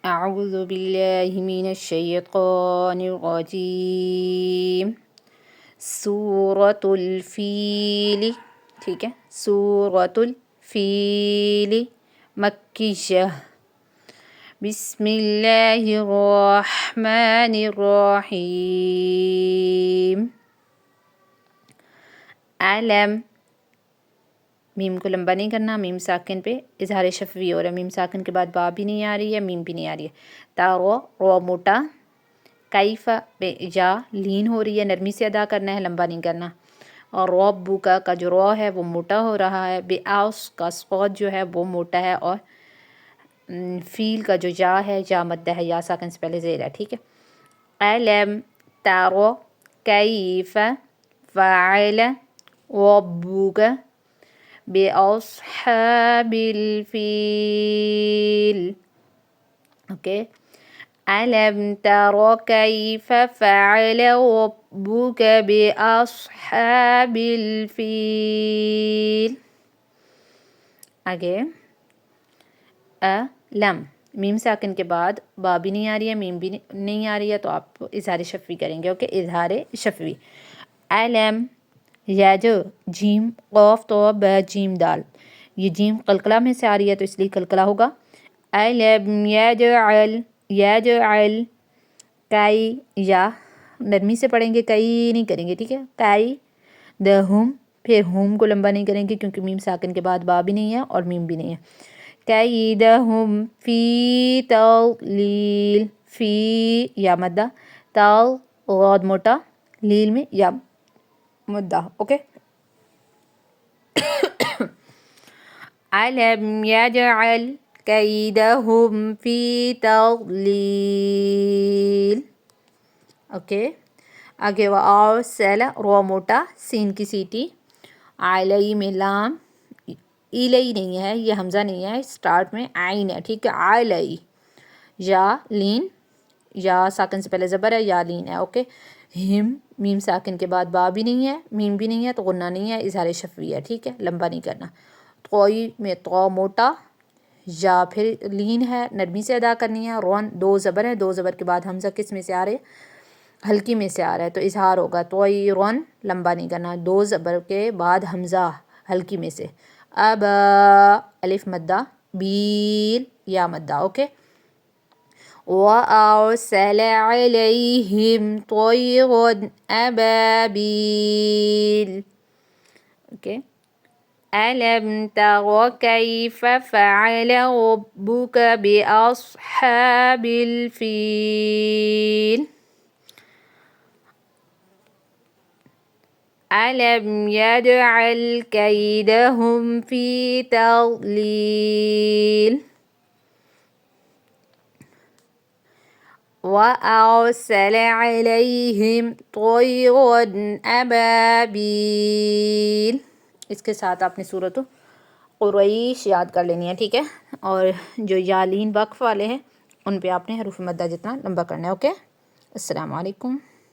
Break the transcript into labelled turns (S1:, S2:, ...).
S1: اعوذ باللہ من الشیطان الرجیم، سورۃ الفیل، ٹھیک ہے، سورۃ الفیل مکیہ، بسم اللہ الرحمن الرحیم، علم، میم کو لمبا نہیں کرنا، میم ساکن پہ اظہار شفوی ہو رہا ہے، میم ساکن کے بعد با بھی نہیں آ رہی ہے، میم بھی نہیں آ رہی ہے، تارو رو موٹا، کیف پہ جا لین ہو رہی ہے، نرمی سے ادا کرنا ہے، لمبا نہیں کرنا، اور ربو کا جو رو ہے وہ موٹا ہو رہا ہے، بے آس کا صوت جو ہے وہ موٹا ہے، اور فیل کا جو جا ہے جا مدہ ہے، یا ساکن سے پہلے زیر ہے، ٹھیک ہے۔ علم تارو کیف فعل ربک بأصحاب الفیل، اوکے، علم تر کیف فعل ربک بأصحاب الفیل، آگے لم، میم ساکن کے بعد با بھی نہیں آ رہی ہے، میم بھی نہیں آ رہی ہے، تو آپ اظہار شفوی کریں گے، اوکے، اظہار شفوی، علم، یج، جیم، قاف تو با جیم دال، یہ جیم قلقلہ میں سے آ رہی ہے تو اس لیے قلقلہ ہوگا، علم یجعل، یجعل، کئی، یا نرمی سے پڑھیں گے، کئی نہیں کریں گے، ٹھیک ہے، کئی دہم، پھر ہم کو لمبا نہیں کریں گے کیونکہ میم ساکن کے بعد با بھی نہیں ہے اور میم بھی نہیں ہے، کیدہم فی تضلیل، فی یا مدہ، تال غاد موٹا، لیل میں یا مدہ، اوکے، علم یجعل کیدہم فی تضلیل، اوکے، آگے وارسل، رو موٹا، سین کی سیٹی، علی میں لام، ایلئی نہیں ہے، یہ حمزہ نہیں ہے، سٹارٹ میں عین ہے، ٹھیک ہے، علی، یا لین، یا ساکن سے پہلے زبر ہے، یا لین ہے، اوکے، ہم، میم ساکن کے بعد با بھی نہیں ہے، میم بھی نہیں ہے تو غنہ نہیں ہے، اظہار شفوی ہے، ٹھیک ہے، لمبا نہیں کرنا، طوئی میں تو موٹا، یا پھر لین ہے، نرمی سے ادا کرنی ہے، رون، دو زبر ہے، دو زبر کے بعد حمزہ کس میں سے آ رہے، ہلکی میں سے آ رہا ہے تو اظہار ہوگا، طوئی رون، لمبا نہیں کرنا، دو زبر کے بعد حمزہ ہلکی میں سے، اب الف مدہ، بیل یا مدہ، اوکے، وَأَرْسَلَ عَلَيْهِمْ طَيْرًا أَبَابِيلَ، اوکے، أَلَمْ تَرَ كَيْفَ فَعَلَ رَبُّكَ بِأَصْحَابِ الْفِيلِ، أَلَمْ يَجْعَلْ كَيْدَهُمْ فِي تَضْلِيلٍ، وَأَرْسَلَ عَلَيْهِمْ طَيْرًا أَبَابِيلَ، اس کے ساتھ آپ نے سورۃ قریش یاد کر لینی ہے، ٹھیک ہے، اور جو یالین وقف والے ہیں ان پہ آپ نے حروف مدہ جتنا لمبا کرنا ہے، اوکے، السلام علیکم۔